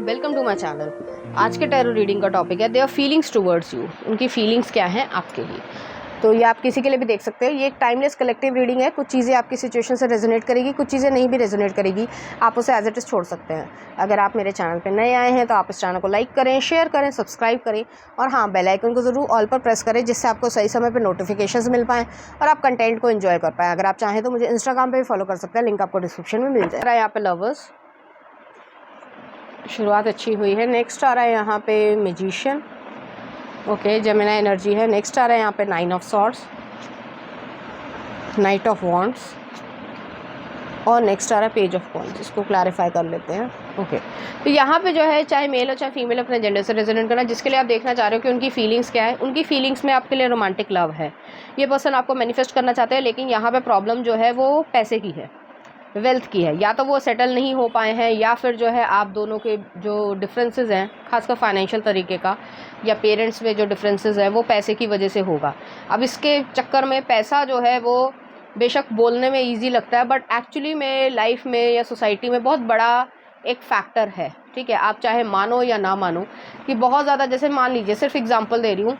Welcome to my channel. आज के tarot reading का टॉपिक है देयर फीलिंग्स टुवर्ड्स यू। उनकी फीलिंग्स क्या हैं आपके लिए। तो ये आप किसी के लिए भी देख सकते हैं। ये एक टाइमलेस कलेक्टिव रीडिंग है। कुछ चीज़ें आपकी सिचुएशन से रेजोनेट करेगी, कुछ चीज़ें नहीं भी रेजोनेट करेगी। आप उसे एज इट इज़ छोड़ सकते हैं। अगर आप मेरे चैनल पर नए आए हैं तो आप इस चैनल को लाइक करें, शेयर करें, सब्सक्राइब करें और हाँ, बेल आइकन को ज़रूर ऑल पर प्रेस करें, जिससे आपको सही समय पर नोटिफिकेशंस मिल पाएँ और आप कंटेंट को एंजॉय कर पाएँ। अगर आप चाहें तो मुझे इंस्टाग्राम पर भी फॉलो कर सकते हैं, लिंक आपको डिस्क्रिप्शन में मिल जाएगा। यहाँ पे लवर्स, शुरुआत अच्छी हुई है। नेक्स्ट आ रहा है यहाँ पे मैजिशियन, ओके, जेमिनी एनर्जी है। नेक्स्ट आ रहा है यहाँ पे 9 of swords, night of wands और नेक्स्ट आ रहा है पेज ऑफ कॉइन्स। इसको क्लैरिफाई कर लेते हैं। ओके, तो यहाँ पे जो है चाहे मेल हो चाहे फीमेल अपने जेंडर से रेजोनेट करना, जिसके लिए आप देखना चाह रहे हो कि उनकी फीलिंग्स क्या है। उनकी फीलिंग्स में आपके लिए रोमांटिक लव है। ये पर्सन आपको मैनिफेस्ट करना चाहते हैं, लेकिन यहाँ पे प्रॉब्लम जो है वो पैसे की है, वेल्थ की है। या तो वो सेटल नहीं हो पाए हैं, या फिर जो है आप दोनों के जो डिफरेंसेस हैं, खासकर फाइनेंशियल तरीके का या पेरेंट्स में जो डिफरेंसेस है, वो पैसे की वजह से होगा। अब इसके चक्कर में पैसा जो है वो बेशक बोलने में इजी लगता है, बट एक्चुअली में लाइफ में या सोसाइटी में बहुत बड़ा एक फैक्टर है। ठीक है, आप चाहे मानो या ना मानो कि बहुत ज़्यादा, जैसे मान लीजिए, सिर्फ एग्जांपल दे रही हूँ,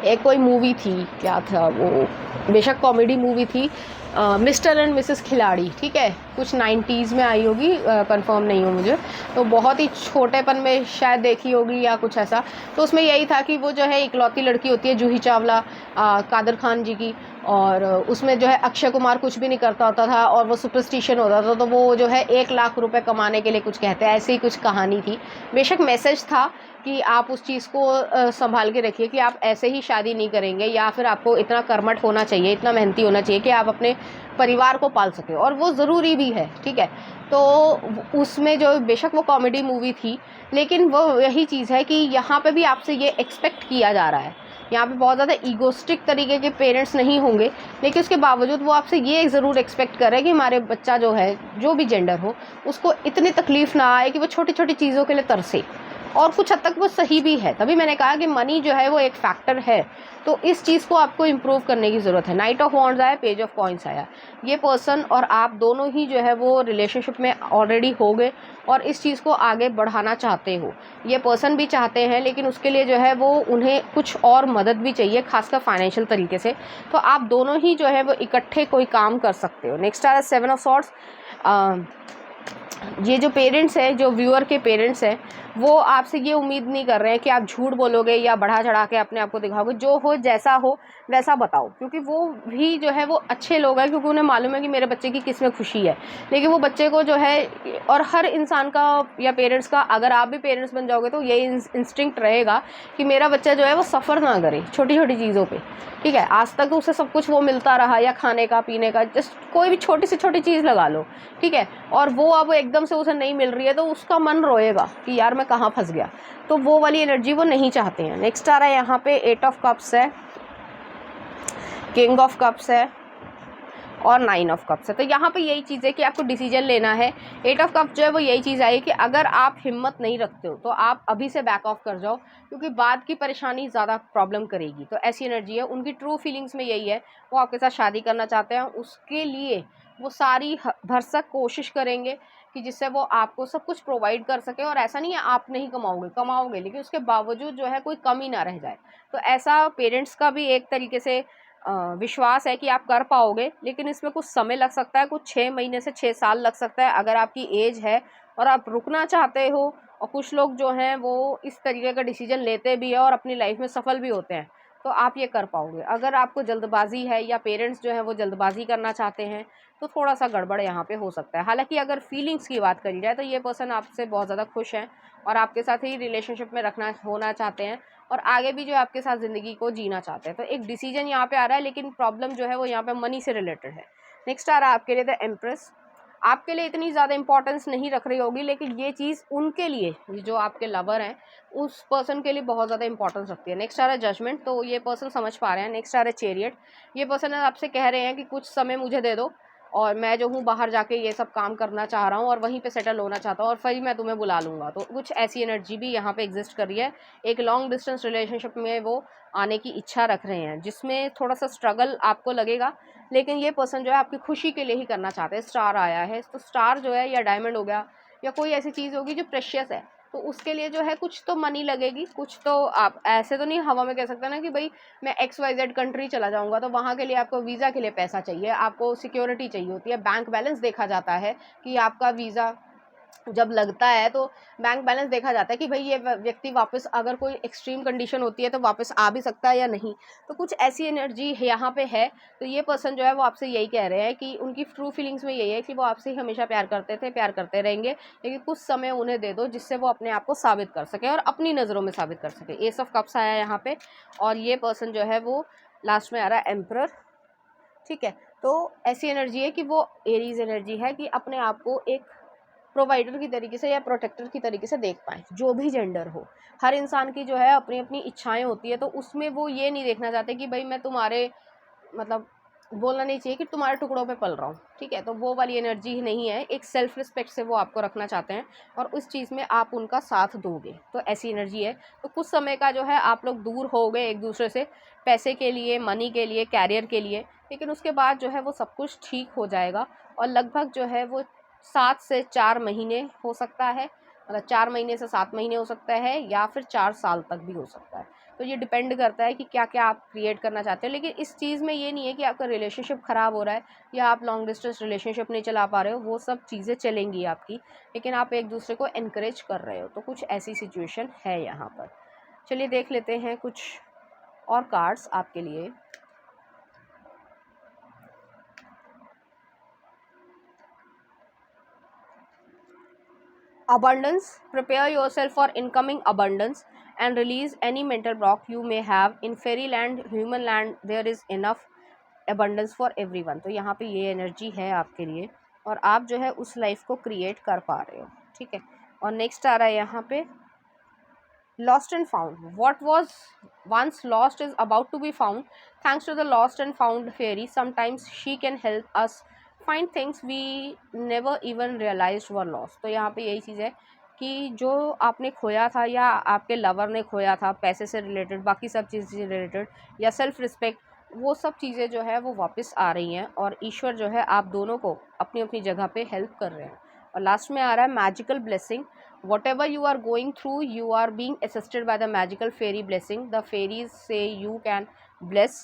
एक कोई मूवी थी, क्या था वो, बेशक कॉमेडी मूवी थी, मिस्टर एंड मिसेस खिलाड़ी। ठीक है, कुछ 90s में आई होगी, कंफर्म नहीं हो मुझे, तो बहुत ही छोटेपन में शायद देखी होगी या कुछ ऐसा। तो उसमें यही था कि वो जो है इकलौती लड़की होती है, जूही चावला, कादर खान जी की, और उसमें जो है अक्षय कुमार कुछ भी नहीं करता होता था और वो सुपरस्टिशन होता था, तो वो जो है 1 लाख रुपए कमाने के लिए कुछ कहते हैं, ऐसी ही कुछ कहानी थी। बेशक मैसेज था कि आप उस चीज़ को संभाल के रखिए कि आप ऐसे ही शादी नहीं करेंगे, या फिर आपको इतना कर्मठ होना चाहिए, इतना मेहनती होना चाहिए कि आप अपने परिवार को पाल सकें, और वो ज़रूरी भी है। ठीक है, तो उसमें जो बेशक वो कॉमेडी मूवी थी, लेकिन वो यही चीज़ है कि यहाँ पे भी आपसे ये एक्सपेक्ट किया जा रहा है। यहाँ पे बहुत ज़्यादा ईगोस्टिक तरीके के पेरेंट्स नहीं होंगे, लेकिन उसके बावजूद वो आपसे ये ज़रूर एक्सपेक्ट कर रहे हैं कि हमारे बच्चा जो है, जो भी जेंडर हो, उसको इतनी तकलीफ़ ना आए कि वो छोटी छोटी चीज़ों के लिए तरसे। और कुछ हद तक वो सही भी है। तभी मैंने कहा कि मनी जो है वो एक फैक्टर है, तो इस चीज़ को आपको इम्प्रूव करने की ज़रूरत है। नाइट ऑफ वॉन्ड्स आया, पेज ऑफ कॉइन्स आया। ये पर्सन और आप दोनों ही जो है वो रिलेशनशिप में ऑलरेडी हो गए और इस चीज़ को आगे बढ़ाना चाहते हो। ये पर्सन भी चाहते हैं, लेकिन उसके लिए जो है वो उन्हें कुछ और मदद भी चाहिए, खासकर फाइनेंशियल तरीके से। तो आप दोनों ही जो है वो इकट्ठे कोई काम कर सकते हो। नेक्स्ट आ रहा है 7 ऑफ सॉर्ड्स। ये जो पेरेंट्स हैं, जो व्यूअर के पेरेंट्स हैं, वो आपसे ये उम्मीद नहीं कर रहे हैं कि आप झूठ बोलोगे या बढ़ा चढ़ा के अपने आप को दिखाओगे। जो हो, जैसा हो वैसा बताओ, क्योंकि वो भी जो है वो अच्छे लोग हैं, क्योंकि उन्हें मालूम है कि मेरे बच्चे की किस में खुशी है। लेकिन वो बच्चे को जो है, और हर इंसान का या पेरेंट्स का, अगर आप भी पेरेंट्स बन जाओगे तो यही इंस्टिंक्ट रहेगा कि मेरा बच्चा जो है वो सफ़र ना करे छोटी छोटी चीज़ों पे। ठीक है, आज तक उसे सब कुछ वो मिलता रहा, या खाने का, पीने का, जस्ट कोई भी छोटी से छोटी चीज़ लगा लो। ठीक है, और वो अब एकदम से उसे नहीं मिल रही है तो उसका मन रोएगा कि यार मैं कहाँ फंस गया। तो वो वाली एनर्जी वो नहीं चाहते हैं। नेक्स्ट आ रहा है यहाँ पे 8 ऑफ कप्स है, किंग ऑफ कप्स है और 9 ऑफ कप्स है। तो यहाँ पे यही चीज़ है कि आपको डिसीजन लेना है। 8 ऑफ कप्स जो है वो यही चीज़ आई कि अगर आप हिम्मत नहीं रखते हो तो आप अभी से बैक ऑफ कर जाओ, क्योंकि बाद की परेशानी ज़्यादा प्रॉब्लम करेगी। तो ऐसी एनर्जी है। उनकी ट्रू फीलिंग्स में यही है, वो आपके साथ शादी करना चाहते हैं। उसके लिए वो सारी भरसक कोशिश करेंगे कि जिससे वो आपको सब कुछ प्रोवाइड कर सके। और ऐसा नहीं है आप नहीं कमाओगे, लेकिन उसके बावजूद जो है कोई कमी ना रह जाए। तो ऐसा पेरेंट्स का भी एक तरीके से विश्वास है कि आप कर पाओगे, लेकिन इसमें कुछ समय लग सकता है, कुछ 6 महीने से 6 साल लग सकता है अगर आपकी एज है और आप रुकना चाहते हो। और कुछ लोग जो हैं वो इस तरीके का डिसीजन लेते भी है और अपनी लाइफ में सफल भी होते हैं, तो आप ये कर पाओगे। अगर आपको जल्दबाजी है या पेरेंट्स जो है वो जल्दबाजी करना चाहते हैं, तो थोड़ा सा गड़बड़ यहाँ पे हो सकता है। हालांकि अगर फीलिंग्स की बात करी जाए तो ये पर्सन आपसे बहुत ज़्यादा खुश हैं और आपके साथ ही रिलेशनशिप में होना चाहते हैं, और आगे भी जो है आपके साथ ज़िंदगी को जीना चाहते हैं। तो एक डिसीजन यहाँ पे आ रहा है, लेकिन प्रॉब्लम जो है वो यहाँ पे मनी से रिलेटेड है। नेक्स्ट आ रहा है आपके लिए द एम्प्रेस। आपके लिए इतनी ज़्यादा इंपॉर्टेंस नहीं रख रही होगी, लेकिन ये चीज़ उनके लिए, जो आपके लवर हैं, उस पर्सन के लिए बहुत ज़्यादा इंपॉर्टेंस रखती है। नेक्स्ट आ रहा है जजमेंट। तो ये पर्सन समझ पा रहे हैं। नेक्स्ट आ रहा है चैरियट। ये पर्सन आपसे कह रहे हैं कि कुछ समय मुझे दे दो, और मैं जो हूँ बाहर जाके ये सब काम करना चाह रहा हूँ और वहीं पे सेटल होना चाहता हूँ, और फिर मैं तुम्हें बुला लूँगा। तो कुछ ऐसी एनर्जी भी यहाँ पे एग्जिस्ट कर रही है। एक लॉन्ग डिस्टेंस रिलेशनशिप में वो आने की इच्छा रख रहे हैं, जिसमें थोड़ा सा स्ट्रगल आपको लगेगा, लेकिन ये पर्सन जो है आपकी खुशी के लिए ही करना चाहते हैं। स्टार आया है, तो स्टार जो है या डायमंड हो गया, या कोई ऐसी चीज़ होगी जो प्रेशियस है, तो उसके लिए जो है कुछ तो मनी लगेगी, कुछ तो आप ऐसे तो नहीं हवा में कह सकते ना कि भाई मैं XYZ कंट्री चला जाऊंगा तो वहाँ के लिए आपको वीज़ा के लिए पैसा चाहिए, आपको सिक्योरिटी चाहिए होती है, बैंक बैलेंस देखा जाता है कि आपका वीज़ा जब लगता है तो बैंक बैलेंस देखा जाता है कि भाई ये व्यक्ति वापस अगर कोई एक्सट्रीम कंडीशन होती है तो वापस आ भी सकता है या नहीं। तो कुछ ऐसी एनर्जी यहाँ पे है। तो ये पर्सन जो है वो आपसे यही कह रहे हैं कि उनकी ट्रू फीलिंग्स में यही है कि वो आपसे ही हमेशा प्यार करते थे, प्यार करते रहेंगे, लेकिन कुछ समय उन्हें दे दो जिससे वो अपने आप को साबित कर सके और अपनी नज़रों में साबित कर सके। एस ऑफ कप्स आया यहाँ पे और ये पर्सन जो है वो लास्ट में आ रहा है एम्परर। ठीक है, तो ऐसी एनर्जी है कि वो एरीज एनर्जी है कि अपने आप को एक प्रोवाइडर की तरीके से या प्रोटेक्टर की तरीके से देख पाएँ, जो भी जेंडर हो। हर इंसान की जो है अपनी अपनी इच्छाएं होती है, तो उसमें वो ये नहीं देखना चाहते कि भाई मैं तुम्हारे मतलब बोलना नहीं चाहिए कि तुम्हारे टुकड़ों पे पल रहा हूँ। ठीक है, तो वो वाली एनर्जी ही नहीं है। एक सेल्फ रिस्पेक्ट से वो आपको रखना चाहते हैं और उस चीज़ में आप उनका साथ दोगे, तो ऐसी एनर्जी है। तो कुछ समय का जो है आप लोग दूर हो गए एक दूसरे से, पैसे के लिए, मनी के लिए, कैरियर के लिए, लेकिन उसके बाद जो है वो सब कुछ ठीक हो जाएगा और लगभग जो है वो 7 से 4 महीने हो सकता है, मतलब 4 महीने से 7 महीने हो सकता है या फिर 4 साल तक भी हो सकता है। तो ये डिपेंड करता है कि क्या क्या आप क्रिएट करना चाहते हैं। लेकिन इस चीज़ में ये नहीं है कि आपका रिलेशनशिप ख़राब हो रहा है या आप लॉन्ग डिस्टेंस रिलेशनशिप नहीं चला पा रहे हो, वो सब चीज़ें चलेंगी आपकी, लेकिन आप एक दूसरे को एनकरेज कर रहे हो। तो कुछ ऐसी सिचुएशन है यहाँ पर। चलिए देख लेते हैं कुछ और कार्ड्स आपके लिए। Abundance. Prepare yourself for incoming abundance and release any mental block you may have. In fairyland, human land, there is enough abundance for everyone. तो यहाँ पे ये एनर्जी है आपके लिए और आप जो है उस लाइफ को क्रिएट कर पा रहे हो। ठीक है, और नेक्स्ट आ रहा है यहाँ पे lost and found. What was once lost is about to be found. Thanks to the lost and found fairy, sometimes she can help us find things we never even realized were lost. तो यहाँ पे यही चीज़ है कि जो आपने खोया था या आपके लवर ने खोया था, पैसे से रिलेटेड, बाकी सब चीज़ से रिलेटेड या सेल्फ रिस्पेक्ट, वो सब चीज़ें जो है वो वापस आ रही हैं और ईश्वर जो है आप दोनों को अपनी अपनी जगह पे हेल्प कर रहे हैं। और लास्ट में आ रहा है magical blessing. Whatever you are going through, you are being assisted by the magical fairy blessing. The fairies say you can bless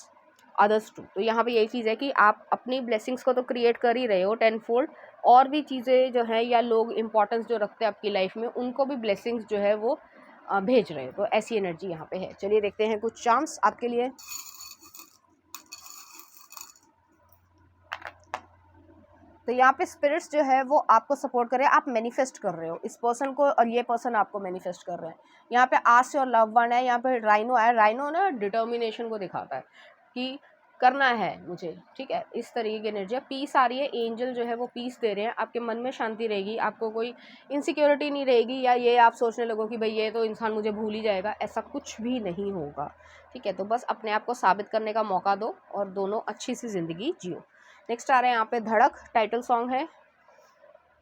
others too. तो यहाँ पे यही चीज़ है कि आप अपनी blessings को तो create कर ही रहे हो tenfold, और भी चीज़ें जो है या लोग importance जो रखते हैं आपकी लाइफ में, उनको भी blessings जो है वो भेज रहे हो। तो ऐसी एनर्जी यहाँ पे है। चलिए देखते हैं कुछ चार्म्स आपके लिए। तो यहाँ पे स्पिरिट्स जो है वो आपको सपोर्ट कर रहे हैं, आप मैनिफेस्ट कर रहे हो इस पर्सन को और ये पर्सन आपको मैनिफेस्ट कर रहे हैं। यहाँ पे आस और लव वन है, यहाँ पे राइनो है। राइनो ना डिटर्मिनेशन को दिखाता है कि करना है मुझे। ठीक है, इस तरीके की एनर्जी। पीस आ रही है, एंजल जो है वो पीस दे रहे हैं, आपके मन में शांति रहेगी, आपको कोई इनसिक्योरिटी नहीं रहेगी या ये आप सोचने लगो कि भाई ये तो इंसान मुझे भूल ही जाएगा, ऐसा कुछ भी नहीं होगा। ठीक है, तो बस अपने आप को साबित करने का मौका दो और दोनों अच्छी सी ज़िंदगी जियो। नेक्स्ट आ रहे हैं यहाँ पे धड़क, टाइटल सॉन्ग है,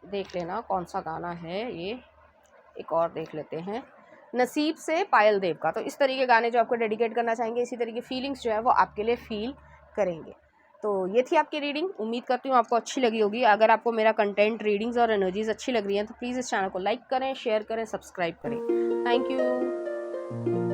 देख लेना कौन सा गाना है ये। एक और देख लेते हैं, नसीब से पायल देव का। तो इस तरीके के गाने जो आपको डेडिकेट करना चाहेंगे, इसी तरीके फीलिंग्स जो है वो आपके लिए फील करेंगे। तो ये थी आपकी रीडिंग, उम्मीद करती हूँ आपको अच्छी लगी होगी। अगर आपको मेरा कंटेंट, रीडिंग्स और एनर्जीज अच्छी लग रही हैं तो प्लीज़ इस चैनल को लाइक करें, शेयर करें, सब्सक्राइब करें। Thank you.